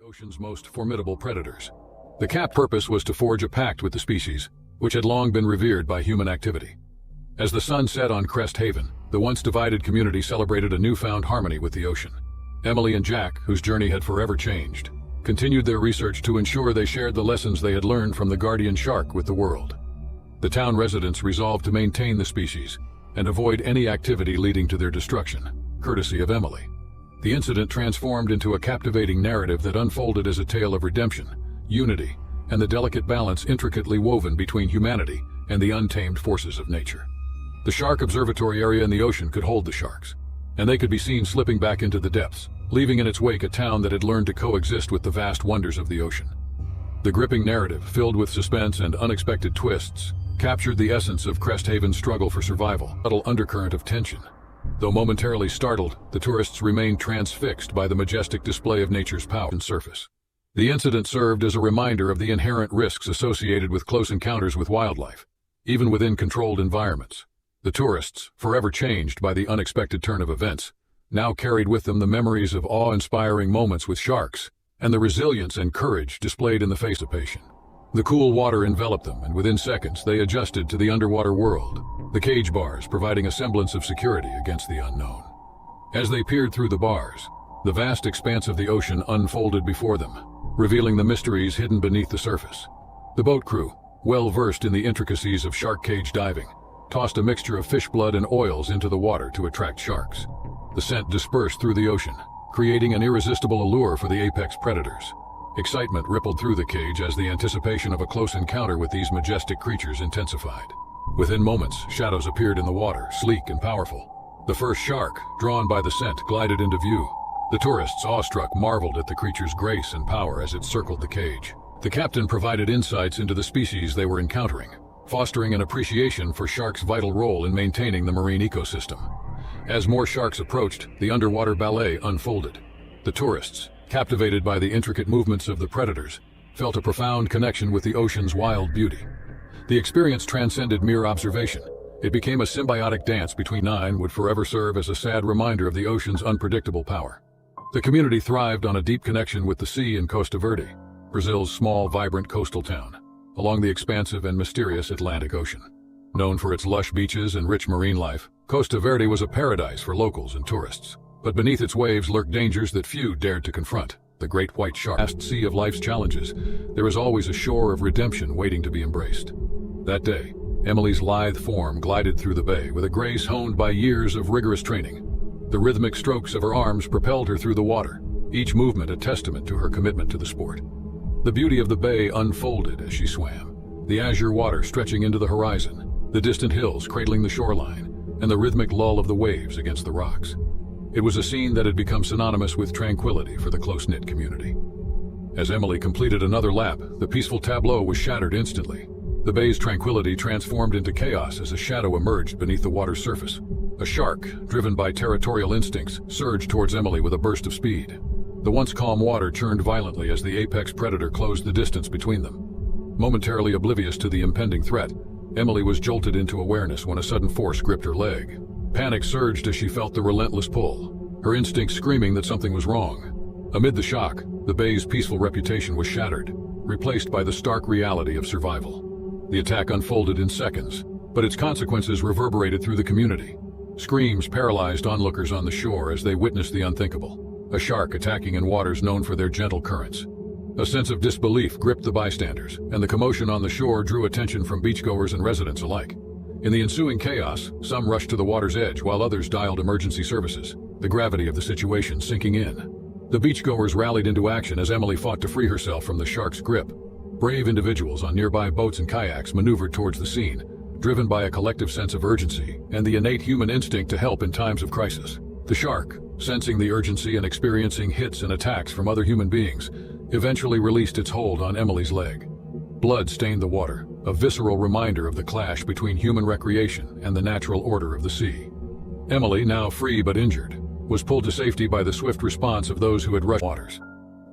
ocean's most formidable predators. The cap's purpose was to forge a pact with the species, which had long been revered by human activity. As the sun set on Crest Haven, the once divided community celebrated a newfound harmony with the ocean. Emily and Jack, whose journey had forever changed, continued their research to ensure they shared the lessons they had learned from the guardian shark with the world. The town residents resolved to maintain the species and avoid any activity leading to their destruction, courtesy of Emily. The incident transformed into a captivating narrative that unfolded as a tale of redemption, unity, and the delicate balance intricately woven between humanity and the untamed forces of nature. The shark observatory area in the ocean could hold the sharks, and they could be seen slipping back into the depths, leaving in its wake a town that had learned to coexist with the vast wonders of the ocean. The gripping narrative, filled with suspense and unexpected twists, captured the essence of Crest Haven's struggle for survival, a subtle undercurrent of tension. Though momentarily startled, the tourists remained transfixed by the majestic display of nature's power and surface. The incident served as a reminder of the inherent risks associated with close encounters with wildlife, even within controlled environments. The tourists, forever changed by the unexpected turn of events, now carried with them the memories of awe-inspiring moments with sharks and the resilience and courage displayed in the face of passion. The cool water enveloped them, and within seconds they adjusted to the underwater world, the cage bars providing a semblance of security against the unknown. As they peered through the bars, the vast expanse of the ocean unfolded before them, revealing the mysteries hidden beneath the surface. The boat crew, well versed in the intricacies of shark cage diving, tossed a mixture of fish blood and oils into the water to attract sharks. The scent dispersed through the ocean, creating an irresistible allure for the apex predators. Excitement rippled through the cage as the anticipation of a close encounter with these majestic creatures intensified. Within moments, shadows appeared in the water, sleek and powerful. The first shark, drawn by the scent, glided into view. The tourists, awestruck, marveled at the creature's grace and power as it circled the cage. The captain provided insights into the species they were encountering, fostering an appreciation for sharks' vital role in maintaining the marine ecosystem. As more sharks approached, the underwater ballet unfolded. The tourists, captivated by the intricate movements of the predators, felt a profound connection with the ocean's wild beauty. The experience transcended mere observation. It became a symbiotic dance between nine would forever serve as a sad reminder of the ocean's unpredictable power. The community thrived on a deep connection with the sea in Costa Verde, Brazil's small, vibrant coastal town, along the expansive and mysterious Atlantic Ocean. Known for its lush beaches and rich marine life, Costa Verde was a paradise for locals and tourists. But beneath its waves lurked dangers that few dared to confront. The great white shark. Vast sea of life's challenges, there is always a shore of redemption waiting to be embraced. That day, Emily's lithe form glided through the bay with a grace honed by years of rigorous training. The rhythmic strokes of her arms propelled her through the water, each movement a testament to her commitment to the sport. The beauty of the bay unfolded as she swam, the azure water stretching into the horizon, the distant hills cradling the shoreline, and the rhythmic lull of the waves against the rocks. It was a scene that had become synonymous with tranquility for the close-knit community. As Emily completed another lap, the peaceful tableau was shattered instantly. The bay's tranquility transformed into chaos as a shadow emerged beneath the water's surface. A shark, driven by territorial instincts, surged towards Emily with a burst of speed. The once calm water churned violently as the apex predator closed the distance between them. Momentarily oblivious to the impending threat, Emily was jolted into awareness when a sudden force gripped her leg. Panic surged as she felt the relentless pull, her instincts screaming that something was wrong. Amid the shock, the bay's peaceful reputation was shattered, replaced by the stark reality of survival. The attack unfolded in seconds, but its consequences reverberated through the community. Screams paralyzed onlookers on the shore as they witnessed the unthinkable, a shark attacking in waters known for their gentle currents. A sense of disbelief gripped the bystanders, and the commotion on the shore drew attention from beachgoers and residents alike. In the ensuing chaos, some rushed to the water's edge while others dialed emergency services, the gravity of the situation sinking in. The beachgoers rallied into action as Emily fought to free herself from the shark's grip. Brave individuals on nearby boats and kayaks maneuvered towards the scene, driven by a collective sense of urgency and the innate human instinct to help in times of crisis. The shark, sensing the urgency and experiencing hits and attacks from other human beings, eventually released its hold on Emily's leg. Blood stained the water, a visceral reminder of the clash between human recreation and the natural order of the sea. Emily, now free but injured, was pulled to safety by the swift response of those who had rushed waters.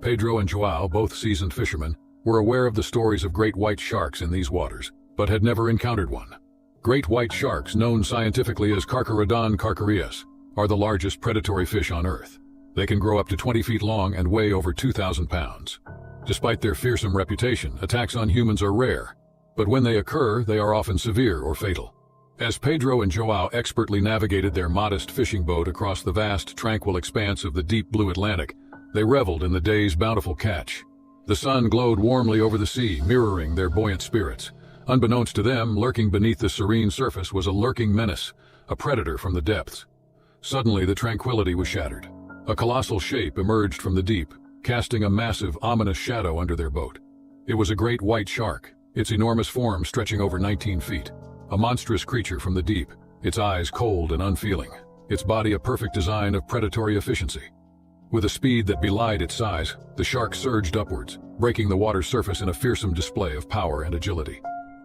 Pedro and Joao, both seasoned fishermen, were aware of the stories of great white sharks in these waters, but had never encountered one. Great white sharks, known scientifically as Carcharodon carcharias, are the largest predatory fish on Earth. They can grow up to 20 feet long and weigh over 2,000 pounds. Despite their fearsome reputation, attacks on humans are rare, but when they occur, they are often severe or fatal. As Pedro and Joao expertly navigated their modest fishing boat across the vast, tranquil expanse of the deep blue Atlantic, they reveled in the day's bountiful catch. The sun glowed warmly over the sea, mirroring their buoyant spirits. Unbeknownst to them, lurking beneath the serene surface was a lurking menace, a predator from the depths. Suddenly, the tranquility was shattered. A colossal shape emerged from the deep, casting a massive, ominous shadow under their boat. It was a great white shark, its enormous form stretching over 19 feet. A monstrous creature from the deep, its eyes cold and unfeeling, its body a perfect design of predatory efficiency. With a speed that belied its size, the shark surged upwards, breaking the water's surface in a fearsome display of power and agility.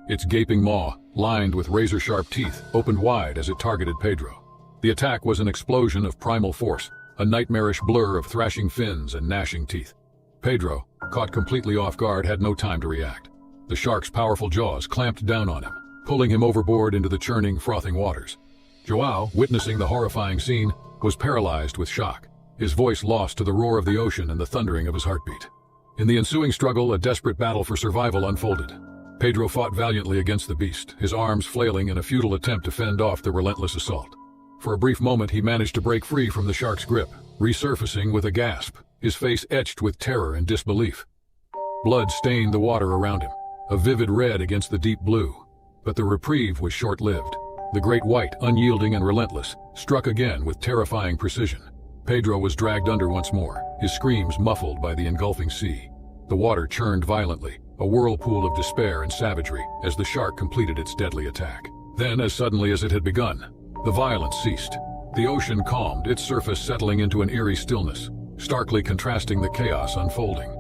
Its gaping maw, lined with razor-sharp teeth, opened wide as it targeted Pedro. The attack was an explosion of primal force, a nightmarish blur of thrashing fins and gnashing teeth. Pedro, caught completely off guard, had no time to react. The shark's powerful jaws clamped down on him, pulling him overboard into the churning, frothing waters. Joao, witnessing the horrifying scene, was paralyzed with shock, his voice lost to the roar of the ocean and the thundering of his heartbeat. In the ensuing struggle, a desperate battle for survival unfolded. Pedro fought valiantly against the beast, his arms flailing in a futile attempt to fend off the relentless assault. For a brief moment, he managed to break free from the shark's grip, resurfacing with a gasp, his face etched with terror and disbelief. Blood stained the water around him, a vivid red against the deep blue. But the reprieve was short-lived. The great white, unyielding and relentless, struck again with terrifying precision. Pedro was dragged under once more, his screams muffled by the engulfing sea. The water churned violently, a whirlpool of despair and savagery, as the shark completed its deadly attack. Then, as suddenly as it had begun, the violence ceased. The ocean calmed, its surface settling into an eerie stillness, starkly contrasting the chaos unfolding.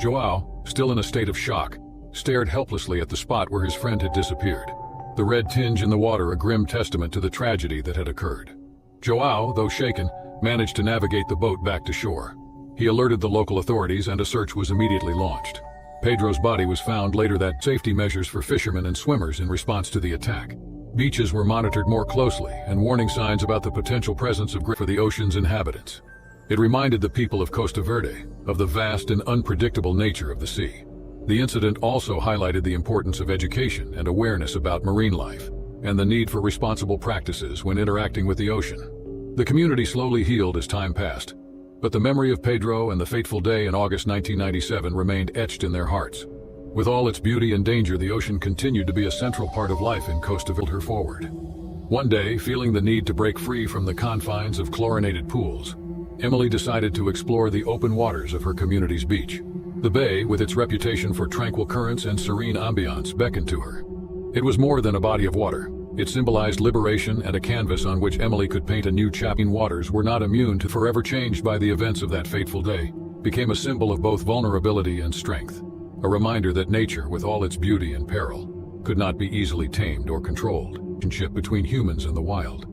Joao, still in a state of shock, stared helplessly at the spot where his friend had disappeared, the red tinge in the water a grim testament to the tragedy that had occurred. Joao, though shaken, managed to navigate the boat back to shore. He alerted the local authorities and a search was immediately launched. Pedro's body was found later. That safety measures for fishermen and swimmers in response to the attack. Beaches were monitored more closely and warning signs about the potential presence of for the ocean's inhabitants. It reminded the people of Costa Verde of the vast and unpredictable nature of the sea. The incident also highlighted the importance of education and awareness about marine life, and the need for responsible practices when interacting with the ocean. The community slowly healed as time passed, but the memory of Pedro and the fateful day in August 1997 remained etched in their hearts. With all its beauty and danger, the ocean continued to be a central part of life in Costa Verde. Her forward. One day, feeling the need to break free from the confines of chlorinated pools, Emily decided to explore the open waters of her community's beach. The bay, with its reputation for tranquil currents and serene ambiance, beckoned to her. It was more than a body of water. It symbolized liberation and a canvas on which Emily could paint a new chapter. Waters were not immune to forever changed by the events of that fateful day, became a symbol of both vulnerability and strength, a reminder that nature, with all its beauty and peril, could not be easily tamed or controlled. Relationship between humans and the wild.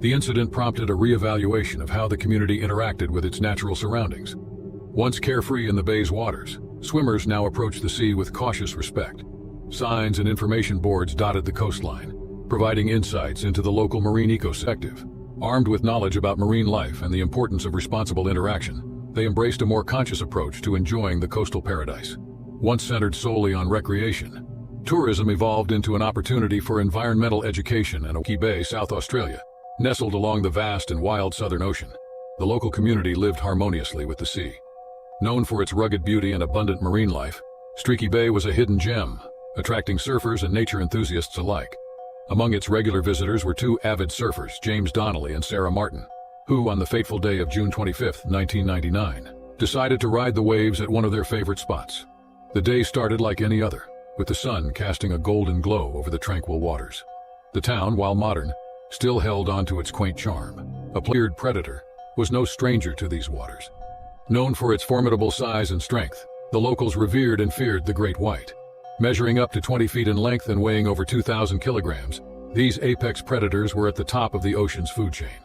The incident prompted a re-evaluation of how the community interacted with its natural surroundings. Once carefree in the bay's waters, swimmers now approached the sea with cautious respect. Signs and information boards dotted the coastline, providing insights into the local marine ecosystem. Armed with knowledge about marine life and the importance of responsible interaction, they embraced a more conscious approach to enjoying the coastal paradise. Once centered solely on recreation, tourism evolved into an opportunity for environmental education. In Oki Bay, South Australia, nestled along the vast and wild Southern Ocean, the local community lived harmoniously with the sea. Known for its rugged beauty and abundant marine life, Streaky Bay was a hidden gem, attracting surfers and nature enthusiasts alike. Among its regular visitors were two avid surfers, James Donnelly and Sarah Martin, who, on the fateful day of June 25, 1999, decided to ride the waves at one of their favorite spots. The day started like any other, with the sun casting a golden glow over the tranquil waters. The town, while modern, still held on to its quaint charm. A feared predator was no stranger to these waters. Known for its formidable size and strength, the locals revered and feared the great white. Measuring up to 20 feet in length and weighing over 2,000 kilograms, these apex predators were at the top of the ocean's food chain.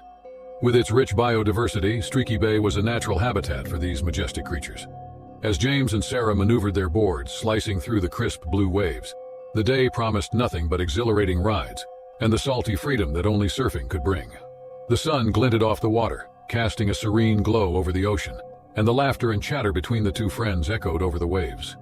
With its rich biodiversity, Streaky Bay was a natural habitat for these majestic creatures. As James and Sarah maneuvered their boards, slicing through the crisp blue waves, the day promised nothing but exhilarating rides and the salty freedom that only surfing could bring. The sun glinted off the water, casting a serene glow over the ocean, and the laughter and chatter between the two friends echoed over the waves.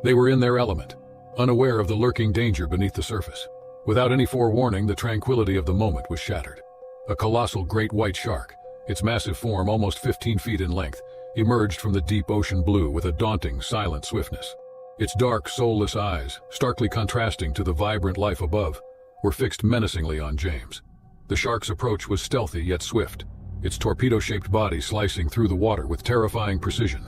They were in their element, unaware of the lurking danger beneath the surface. Without any forewarning, the tranquility of the moment was shattered. A colossal great white shark, its massive form almost 15 feet in length, emerged from the deep ocean blue with a daunting, silent swiftness. Its dark, soulless eyes, starkly contrasting to the vibrant life above, were fixed menacingly on James. The shark's approach was stealthy yet swift, its torpedo-shaped body slicing through the water with terrifying precision.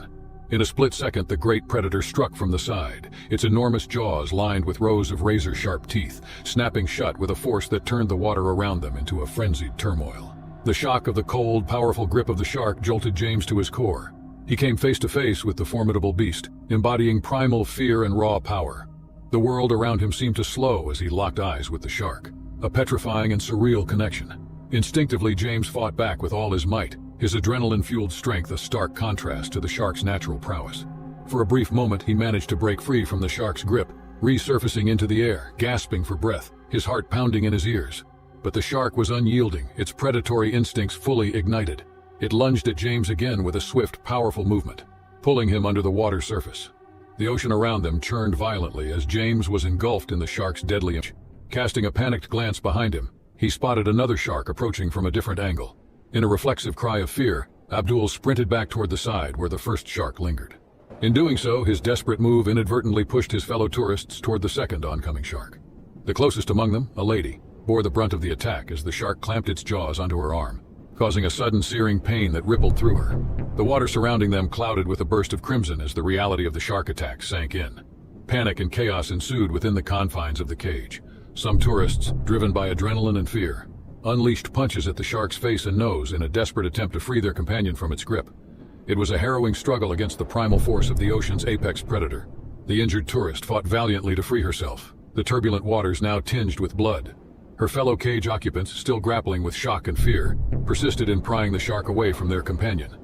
In a split second, the great predator struck from the side, its enormous jaws lined with rows of razor-sharp teeth, snapping shut with a force that turned the water around them into a frenzied turmoil. The shock of the cold, powerful grip of the shark jolted James to his core. He came face to face with the formidable beast, embodying primal fear and raw power. The world around him seemed to slow as he locked eyes with the shark, a petrifying and surreal connection. Instinctively, James fought back with all his might, his adrenaline-fueled strength a stark contrast to the shark's natural prowess. For a brief moment, he managed to break free from the shark's grip, resurfacing into the air, gasping for breath, his heart pounding in his ears. But the shark was unyielding, its predatory instincts fully ignited. It lunged at James again with a swift, powerful movement, pulling him under the water surface. The ocean around them churned violently as James was engulfed in the shark's deadly image. Casting a panicked glance behind him, he spotted another shark approaching from a different angle. In a reflexive cry of fear, Abdul sprinted back toward the side where the first shark lingered. In doing so, his desperate move inadvertently pushed his fellow tourists toward the second oncoming shark. The closest among them, a lady, bore the brunt of the attack as the shark clamped its jaws onto her arm, causing a sudden searing pain that rippled through her. The water surrounding them clouded with a burst of crimson as the reality of the shark attack sank in. Panic and chaos ensued within the confines of the cage. Some tourists, driven by adrenaline and fear, unleashed punches at the shark's face and nose in a desperate attempt to free their companion from its grip. It was a harrowing struggle against the primal force of the ocean's apex predator. The injured tourist fought valiantly to free herself, the turbulent waters now tinged with blood. Her fellow cage occupants, still grappling with shock and fear, persisted in prying the shark away from their companion.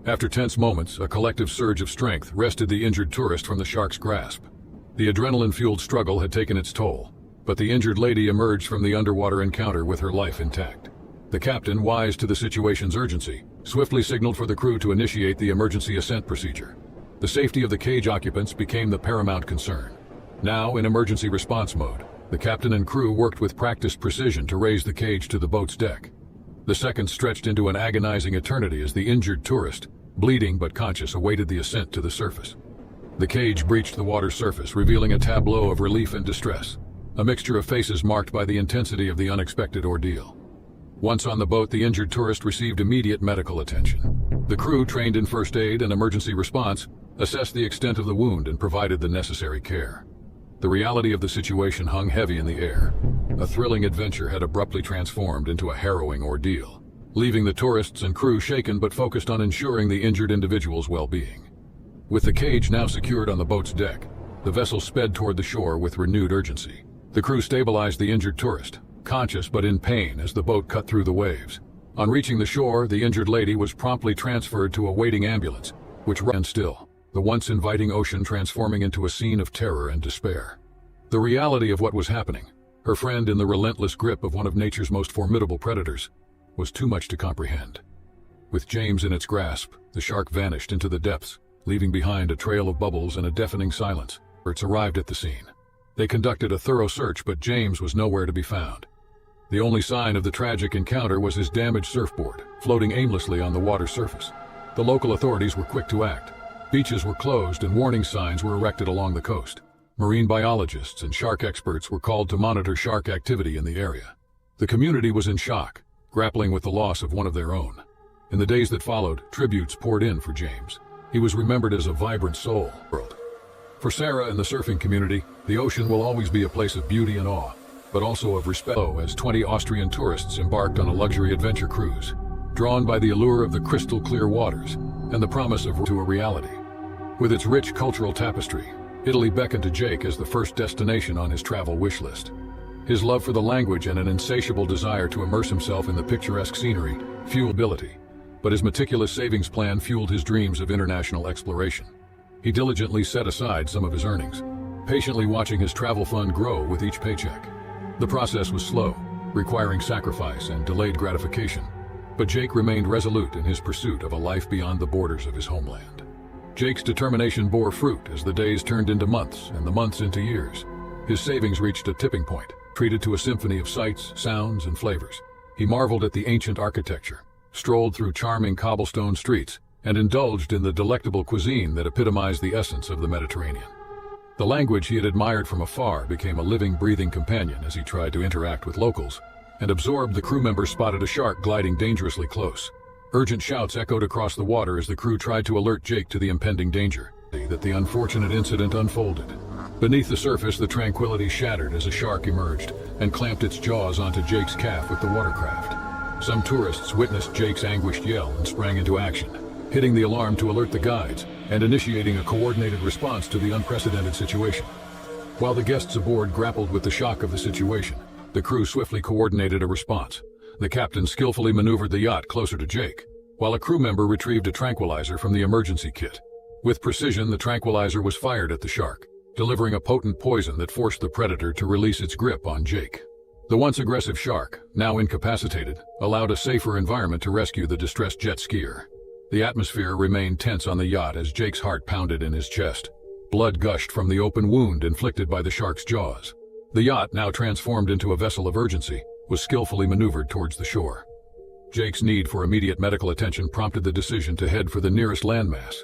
After tense moments, a collective surge of strength wrested the injured tourist from the shark's grasp. The adrenaline-fueled struggle had taken its toll, but the injured lady emerged from the underwater encounter with her life intact. The captain, wise to the situation's urgency, swiftly signaled for the crew to initiate the emergency ascent procedure. The safety of the cage occupants became the paramount concern. Now, in emergency response mode, the captain and crew worked with practiced precision to raise the cage to the boat's deck. The seconds stretched into an agonizing eternity as the injured tourist, bleeding but conscious, awaited the ascent to the surface. The cage breached the water's surface, revealing a tableau of relief and distress, a mixture of faces marked by the intensity of the unexpected ordeal. Once on the boat, the injured tourist received immediate medical attention. The crew, trained in first aid and emergency response, assessed the extent of the wound and provided the necessary care. The reality of the situation hung heavy in the air. A thrilling adventure had abruptly transformed into a harrowing ordeal, leaving the tourists and crew shaken but focused on ensuring the injured individual's well-being. With the cage now secured on the boat's deck, the vessel sped toward the shore with renewed urgency. The crew stabilized the injured tourist, conscious but in pain as the boat cut through the waves. On reaching the shore, the injured lady was promptly transferred to a waiting ambulance, which ran still, the once inviting ocean transforming into a scene of terror and despair. The reality of what was happening, her friend in the relentless grip of one of nature's most formidable predators, was too much to comprehend. With James in its grasp, the shark vanished into the depths, leaving behind a trail of bubbles and a deafening silence. Experts arrived at the scene. They conducted a thorough search, but James was nowhere to be found. The only sign of the tragic encounter was his damaged surfboard, floating aimlessly on the water's surface. The local authorities were quick to act. Beaches were closed and warning signs were erected along the coast. Marine biologists and shark experts were called to monitor shark activity in the area. The community was in shock, grappling with the loss of one of their own. In the days that followed, tributes poured in for James. He was remembered as a vibrant soul. For Sarah and the surfing community, the ocean will always be a place of beauty and awe, but also of respect. As 20 Austrian tourists embarked on a luxury adventure cruise, drawn by the allure of the crystal-clear waters and the promise of to a reality. With its rich cultural tapestry, Italy beckoned to Jake as the first destination on his travel wish list. His love for the language and an insatiable desire to immerse himself in the picturesque scenery fueled ability, but his meticulous savings plan fueled his dreams of international exploration. He diligently set aside some of his earnings, patiently watching his travel fund grow with each paycheck. The process was slow, requiring sacrifice and delayed gratification, But Jake remained resolute in his pursuit of a life beyond the borders of his homeland. Jake's determination bore fruit as the days turned into months and the months into years. His savings reached a tipping point, treated to a symphony of sights, sounds, and flavors. He marveled at the ancient architecture, strolled through charming cobblestone streets, and indulged in the delectable cuisine that epitomized the essence of the Mediterranean. The language he had admired from afar became a living, breathing companion as he tried to interact with locals, and absorbed the crew members spotted a shark gliding dangerously close. Urgent shouts echoed across the water as the crew tried to alert Jake to the impending danger. That the unfortunate incident unfolded. Beneath the surface, the tranquility shattered as a shark emerged and clamped its jaws onto Jake's calf with the watercraft. Some tourists witnessed Jake's anguished yell and sprang into action, hitting the alarm to alert the guides and initiating a coordinated response to the unprecedented situation. While the guests aboard grappled with the shock of the situation, the crew swiftly coordinated a response. The captain skillfully maneuvered the yacht closer to Jake, while a crew member retrieved a tranquilizer from the emergency kit. With precision, the tranquilizer was fired at the shark, delivering a potent poison that forced the predator to release its grip on Jake. The once aggressive shark, now incapacitated, allowed a safer environment to rescue the distressed jet skier. The atmosphere remained tense on the yacht as Jake's heart pounded in his chest. Blood gushed from the open wound inflicted by the shark's jaws. The yacht, now transformed into a vessel of urgency, was skillfully maneuvered towards the shore. Jake's need for immediate medical attention prompted the decision to head for the nearest landmass.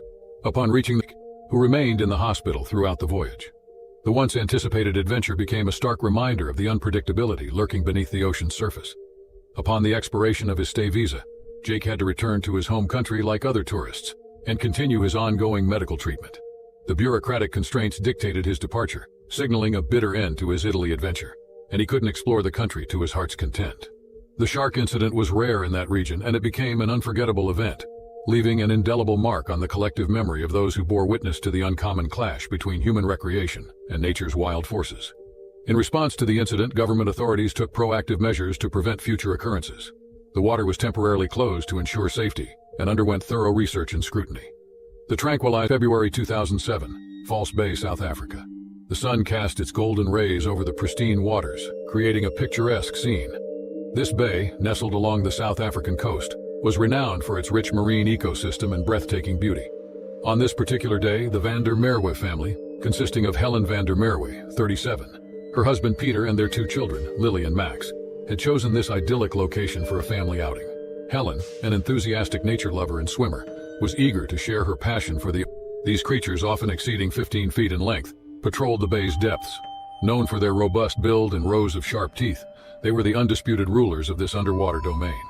Upon reaching the who remained in the hospital throughout the voyage. The once anticipated adventure became a stark reminder of the unpredictability lurking beneath the ocean's surface. Upon the expiration of his stay visa, Jake had to return to his home country like other tourists and continue his ongoing medical treatment. The bureaucratic constraints dictated his departure, signaling a bitter end to his Italy adventure, and he couldn't explore the country to his heart's content. The shark incident was rare in that region, and it became an unforgettable event, leaving an indelible mark on the collective memory of those who bore witness to the uncommon clash between human recreation and nature's wild forces. In response to the incident, government authorities took proactive measures to prevent future occurrences. The water was temporarily closed to ensure safety and underwent thorough research and scrutiny. The tranquilized February 2007, False Bay, South Africa. The sun cast its golden rays over the pristine waters, creating a picturesque scene. This bay, nestled along the South African coast, was renowned for its rich marine ecosystem and breathtaking beauty. On this particular day, the van der Merwe family, consisting of Helen van der Merwe, 37, her husband Peter and their two children, Lily and Max, had chosen this idyllic location for a family outing. Helen, an enthusiastic nature lover and swimmer, was eager to share her passion for these creatures, often exceeding 15 feet in length, patrolled the bay's depths. Known for their robust build and rows of sharp teeth, they were the undisputed rulers of this underwater domain.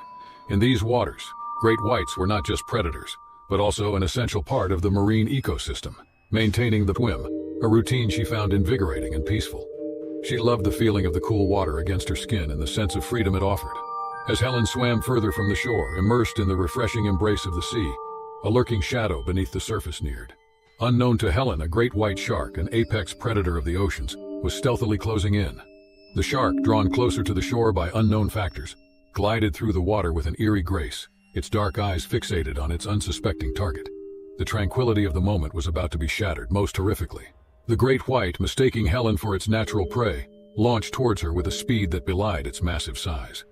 In these waters, great whites were not just predators, but also an essential part of the marine ecosystem, maintaining the swim, a routine she found invigorating and peaceful. She loved the feeling of the cool water against her skin and the sense of freedom it offered. As Helen swam further from the shore, immersed in the refreshing embrace of the sea, a lurking shadow beneath the surface neared. Unknown to Helen, a great white shark, an apex predator of the oceans, was stealthily closing in. The shark, drawn closer to the shore by unknown factors, glided through the water with an eerie grace, its dark eyes fixated on its unsuspecting target. The tranquility of the moment was about to be shattered most horrifically. The great white, mistaking Helen for its natural prey, launched towards her with a speed that belied its massive size.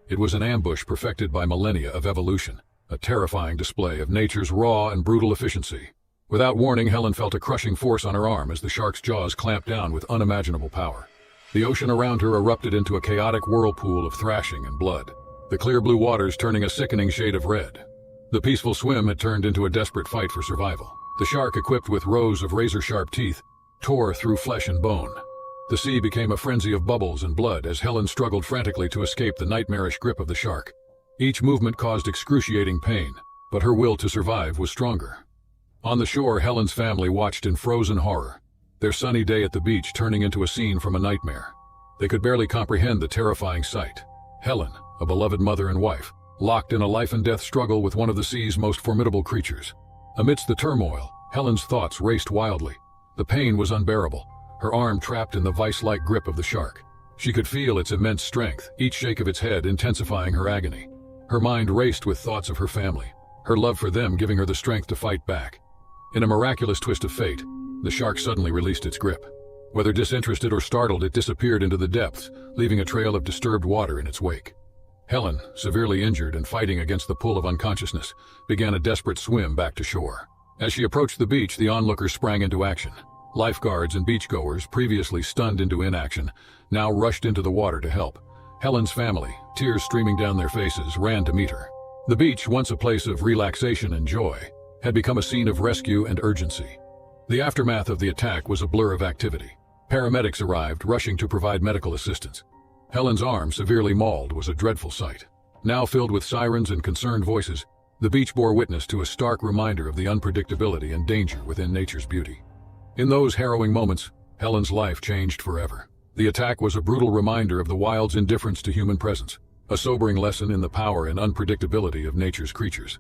It was an ambush perfected by millennia of evolution, a terrifying display of nature's raw and brutal efficiency. Without warning, Helen felt a crushing force on her arm as the shark's jaws clamped down with unimaginable power. The ocean around her erupted into a chaotic whirlpool of thrashing and blood, the clear blue waters turning a sickening shade of red. The peaceful swim had turned into a desperate fight for survival. The shark, equipped with rows of razor-sharp teeth, tore through flesh and bone. The sea became a frenzy of bubbles and blood as Helen struggled frantically to escape the nightmarish grip of the shark. Each movement caused excruciating pain, but her will to survive was stronger. On the shore, Helen's family watched in frozen horror, their sunny day at the beach turning into a scene from a nightmare. They could barely comprehend the terrifying sight. Helen, a beloved mother and wife, locked in a life-and-death struggle with one of the sea's most formidable creatures. Amidst the turmoil, Helen's thoughts raced wildly. The pain was unbearable, her arm trapped in the vice-like grip of the shark. She could feel its immense strength, each shake of its head intensifying her agony. Her mind raced with thoughts of her family, her love for them giving her the strength to fight back. In a miraculous twist of fate, the shark suddenly released its grip. Whether disinterested or startled, it disappeared into the depths, leaving a trail of disturbed water in its wake. Helen, severely injured and fighting against the pull of unconsciousness, began a desperate swim back to shore. As she approached the beach, the onlookers sprang into action. Lifeguards and beachgoers, previously stunned into inaction, now rushed into the water to help. Helen's family, tears streaming down their faces, ran to meet her. The beach, once a place of relaxation and joy, had become a scene of rescue and urgency. The aftermath of the attack was a blur of activity. Paramedics arrived, rushing to provide medical assistance. Helen's arm, severely mauled, was a dreadful sight. Now filled with sirens and concerned voices, the beach bore witness to a stark reminder of the unpredictability and danger within nature's beauty. In those harrowing moments, Helen's life changed forever. The attack was a brutal reminder of the wild's indifference to human presence, a sobering lesson in the power and unpredictability of nature's creatures.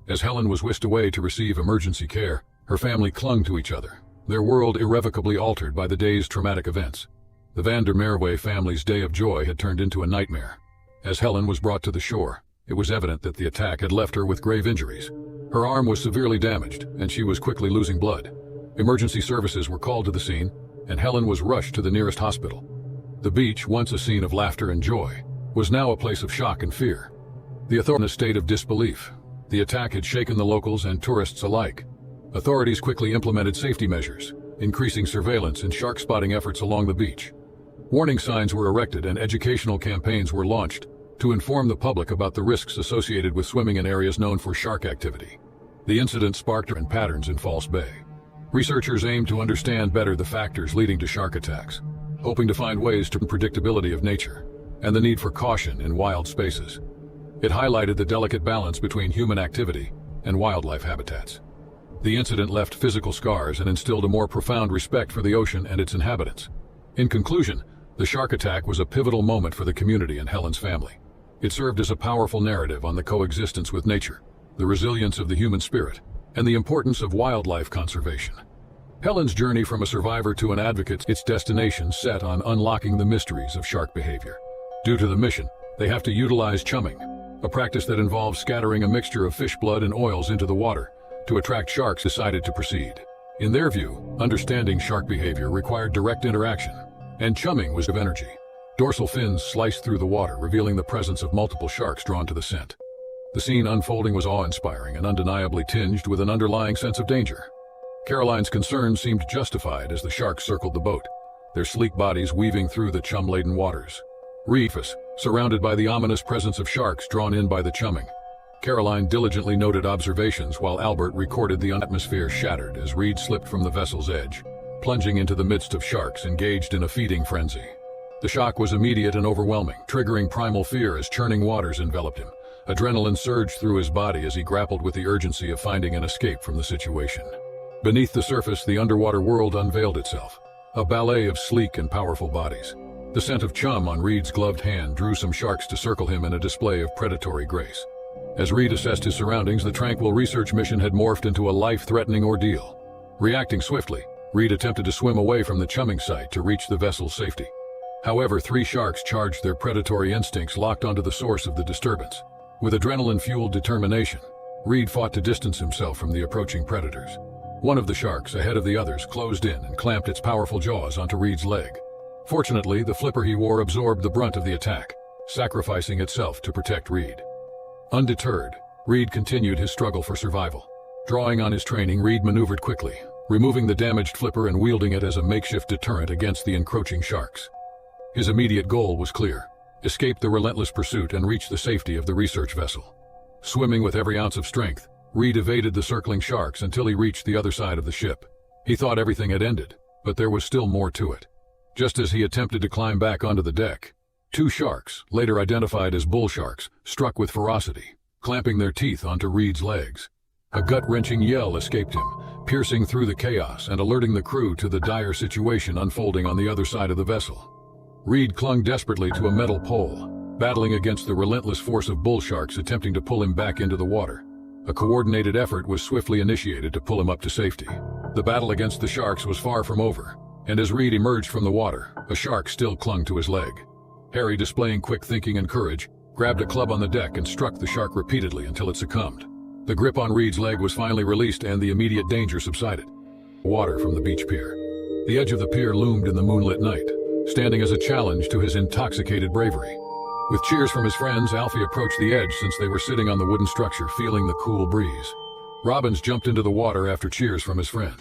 As Helen was whisked away to receive emergency care, her family clung to each other, their world irrevocably altered by the day's traumatic events. The Van der Merwe family's day of joy had turned into a nightmare. As Helen was brought to the shore, it was evident that the attack had left her with grave injuries. Her arm was severely damaged, and she was quickly losing blood. Emergency services were called to the scene, and Helen was rushed to the nearest hospital. The beach, once a scene of laughter and joy, was now a place of shock and fear. The authorities were in a state of disbelief. The attack had shaken the locals and tourists alike. Authorities quickly implemented safety measures, increasing surveillance and shark spotting efforts along the beach. Warning signs were erected and educational campaigns were launched to inform the public about the risks associated with swimming in areas known for shark activity. The incident sparked patterns in False Bay. Researchers aimed to understand better the factors leading to shark attacks, hoping to find ways to predictability of nature and the need for caution in wild spaces. It highlighted the delicate balance between human activity and wildlife habitats. The incident left physical scars and instilled a more profound respect for the ocean and its inhabitants. In conclusion, the shark attack was a pivotal moment for the community and Helen's family. It served as a powerful narrative on the coexistence with nature, the resilience of the human spirit, and the importance of wildlife conservation. Helen's journey from a survivor to an advocate, its destination set on unlocking the mysteries of shark behavior. Due to the mission, they have to utilize chumming, a practice that involves scattering a mixture of fish blood and oils into the water to attract sharks. Decided to proceed. In their view, understanding shark behavior required direct interaction, and chumming was of energy. Dorsal fins sliced through the water, revealing the presence of multiple sharks drawn to the scent. The scene unfolding was awe-inspiring and undeniably tinged with an underlying sense of danger. Caroline's concerns seemed justified as the sharks circled the boat, their sleek bodies weaving through the chum-laden waters. Reed, surrounded by the ominous presence of sharks drawn in by the chumming. Caroline diligently noted observations while Albert recorded the atmosphere shattered as Reed slipped from the vessel's edge, plunging into the midst of sharks engaged in a feeding frenzy. The shock was immediate and overwhelming, triggering primal fear as churning waters enveloped him. Adrenaline surged through his body as he grappled with the urgency of finding an escape from the situation. Beneath the surface, the underwater world unveiled itself, a ballet of sleek and powerful bodies. The scent of chum on Reed's gloved hand drew some sharks to circle him in a display of predatory grace. As Reed assessed his surroundings, the tranquil research mission had morphed into a life-threatening ordeal. Reacting swiftly, Reed attempted to swim away from the chumming site to reach the vessel's safety. However, 3 sharks charged, their predatory instincts locked onto the source of the disturbance. With adrenaline-fueled determination, Reed fought to distance himself from the approaching predators. One of the sharks, ahead of the others, closed in and clamped its powerful jaws onto Reed's leg. Fortunately, the flipper he wore absorbed the brunt of the attack, sacrificing itself to protect Reed. Undeterred, Reed continued his struggle for survival. Drawing on his training, Reed maneuvered quickly, removing the damaged flipper and wielding it as a makeshift deterrent against the encroaching sharks. His immediate goal was clear: escape the relentless pursuit and reach the safety of the research vessel. Swimming with every ounce of strength, Reed evaded the circling sharks until he reached the other side of the ship. He thought everything had ended, but there was still more to it. Just as he attempted to climb back onto the deck, 2 sharks, later identified as bull sharks, struck with ferocity, clamping their teeth onto Reed's legs. A gut-wrenching yell escaped him, piercing through the chaos and alerting the crew to the dire situation unfolding on the other side of the vessel. Reed clung desperately to a metal pole, battling against the relentless force of bull sharks attempting to pull him back into the water. A coordinated effort was swiftly initiated to pull him up to safety. The battle against the sharks was far from over, and as Reed emerged from the water, a shark still clung to his leg. Harry, displaying quick thinking and courage, grabbed a club on the deck and struck the shark repeatedly until it succumbed. The grip on Reed's leg was finally released and the immediate danger subsided. Water from the beach pier. The edge of the pier loomed in the moonlit night, standing as a challenge to his intoxicated bravery. With cheers from his friends, Alfie approached the edge since they were sitting on the wooden structure, feeling the cool breeze. Robbins jumped into the water after cheers from his friend.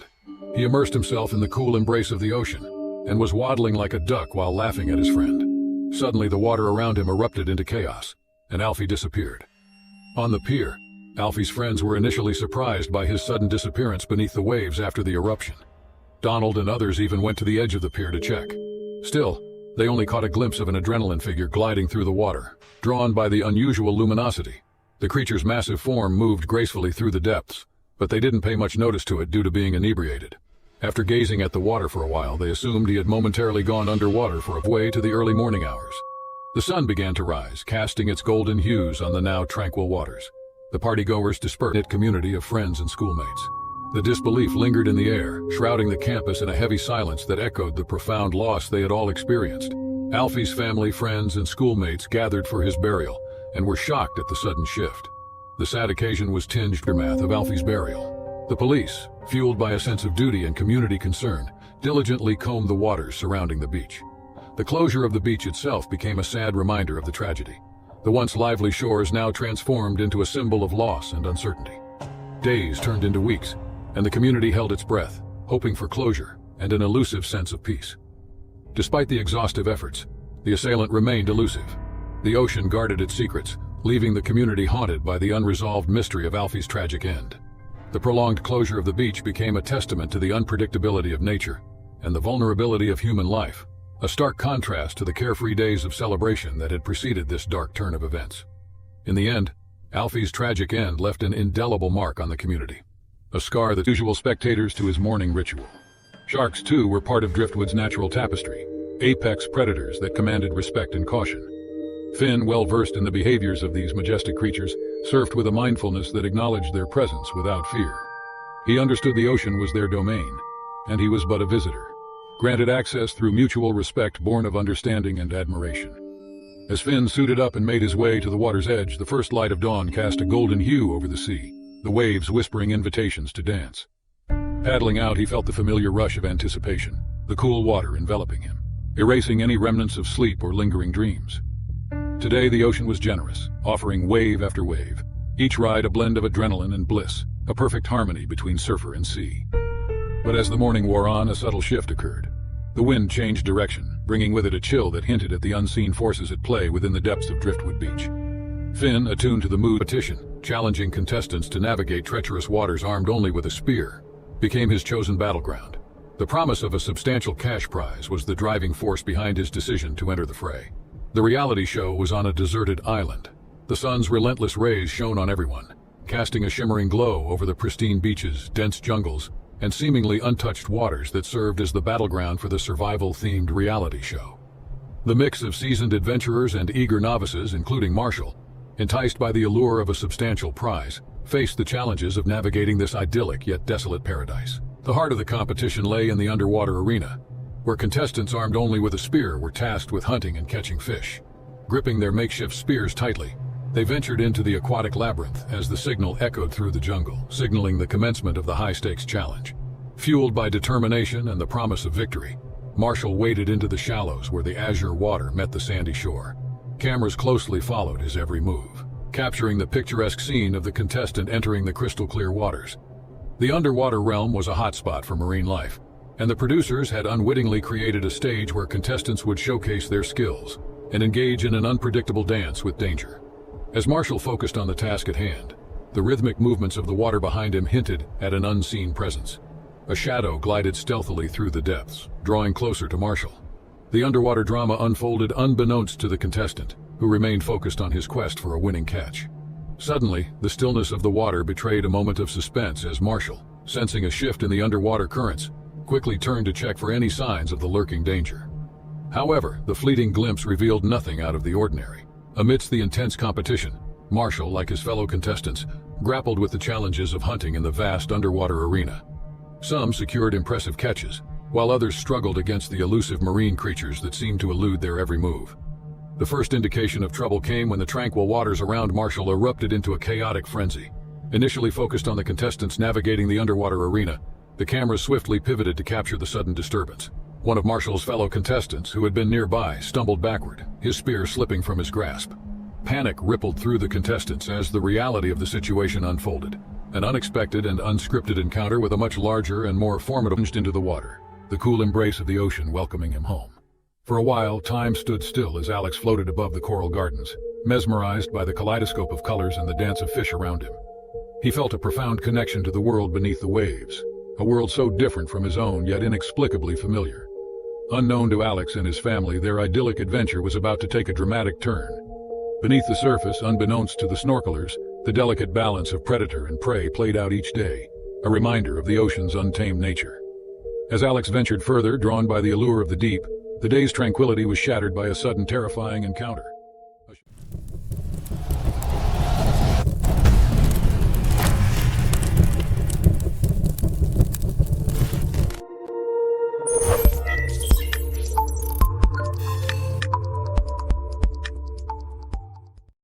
He immersed himself in the cool embrace of the ocean and was waddling like a duck while laughing at his friend. Suddenly, the water around him erupted into chaos, and Alfie disappeared. On the pier, Alfie's friends were initially surprised by his sudden disappearance beneath the waves after the eruption. Donald and others even went to the edge of the pier to check. Still, they only caught a glimpse of an adrenaline figure gliding through the water, drawn by the unusual luminosity. The creature's massive form moved gracefully through the depths, but they didn't pay much notice to it due to being inebriated. After gazing at the water for a while, they assumed he had momentarily gone underwater for a way to the early morning hours. The sun began to rise, casting its golden hues on the now tranquil waters. The partygoers dispersed in a community of friends and schoolmates. The disbelief lingered in the air, shrouding the campus in a heavy silence that echoed the profound loss they had all experienced. Alfie's family, friends, and schoolmates gathered for his burial and were shocked at the sudden shift. The sad occasion was tinged with the aftermath of Alfie's burial. The police, fueled by a sense of duty and community concern, diligently combed the waters surrounding the beach. The closure of the beach itself became a sad reminder of the tragedy. The once lively shores now transformed into a symbol of loss and uncertainty. Days turned into weeks, and the community held its breath, hoping for closure and an elusive sense of peace. Despite the exhaustive efforts, the assailant remained elusive. The ocean guarded its secrets, leaving the community haunted by the unresolved mystery of Alfie's tragic end. The prolonged closure of the beach became a testament to the unpredictability of nature and the vulnerability of human life, a stark contrast to the carefree days of celebration that had preceded this dark turn of events. In the end, Alfie's tragic end left an indelible mark on the community, a scar that usual spectators to his mourning ritual. Sharks, too, were part of Driftwood's natural tapestry, apex predators that commanded respect and caution. Finn, well versed in the behaviors of these majestic creatures, surfed with a mindfulness that acknowledged their presence without fear. He understood the ocean was their domain, and he was but a visitor, granted access through mutual respect born of understanding and admiration. As Finn suited up and made his way to the water's edge, the first light of dawn cast a golden hue over the sea, the waves whispering invitations to dance. Paddling out, he felt the familiar rush of anticipation, the cool water enveloping him, erasing any remnants of sleep or lingering dreams. Today the ocean was generous, offering wave after wave, each ride a blend of adrenaline and bliss, a perfect harmony between surfer and sea. But as the morning wore on, a subtle shift occurred. The wind changed direction, bringing with it a chill that hinted at the unseen forces at play within the depths of Driftwood Beach. Finn, attuned to the mood petition, challenging contestants to navigate treacherous waters armed only with a spear, became his chosen battleground. The promise of a substantial cash prize was the driving force behind his decision to enter the fray. The reality show was on a deserted island. The sun's relentless rays shone on everyone, casting a shimmering glow over the pristine beaches, dense jungles, and seemingly untouched waters that served as the battleground for the survival-themed reality show. The mix of seasoned adventurers and eager novices, including Marshall, enticed by the allure of a substantial prize, faced the challenges of navigating this idyllic yet desolate paradise. The heart of the competition lay in the underwater arena, where contestants armed only with a spear were tasked with hunting and catching fish. Gripping their makeshift spears tightly, they ventured into the aquatic labyrinth as the signal echoed through the jungle, signaling the commencement of the high-stakes challenge. Fueled by determination and the promise of victory, Marshall waded into the shallows where the azure water met the sandy shore. Cameras closely followed his every move, capturing the picturesque scene of the contestant entering the crystal-clear waters. The underwater realm was a hotspot for marine life, and the producers had unwittingly created a stage where contestants would showcase their skills and engage in an unpredictable dance with danger. As Marshall focused on the task at hand, the rhythmic movements of the water behind him hinted at an unseen presence. A shadow glided stealthily through the depths, drawing closer to Marshall. The underwater drama unfolded unbeknownst to the contestant, who remained focused on his quest for a winning catch. Suddenly, the stillness of the water betrayed a moment of suspense as Marshall, sensing a shift in the underwater currents, quickly turned to check for any signs of the lurking danger. However, the fleeting glimpse revealed nothing out of the ordinary. Amidst the intense competition, Marshall, like his fellow contestants, grappled with the challenges of hunting in the vast underwater arena. Some secured impressive catches, while others struggled against the elusive marine creatures that seemed to elude their every move. The first indication of trouble came when the tranquil waters around Marshall erupted into a chaotic frenzy. Initially focused on the contestants navigating the underwater arena, the cameras swiftly pivoted to capture the sudden disturbance. One of Marshall's fellow contestants, who had been nearby, stumbled backward, his spear slipping from his grasp. Panic rippled through the contestants as the reality of the situation unfolded. An unexpected and unscripted encounter with a much larger and more formidable plunged into the water, the cool embrace of the ocean welcoming him home. For a while, time stood still as Alex floated above the coral gardens, mesmerized by the kaleidoscope of colors and the dance of fish around him. He felt a profound connection to the world beneath the waves, a world so different from his own yet inexplicably familiar. Unknown to Alex and his family, their idyllic adventure was about to take a dramatic turn. Beneath the surface, unbeknownst to the snorkelers, the delicate balance of predator and prey played out each day, a reminder of the ocean's untamed nature. As Alex ventured further, drawn by the allure of the deep, the day's tranquility was shattered by a sudden terrifying encounter.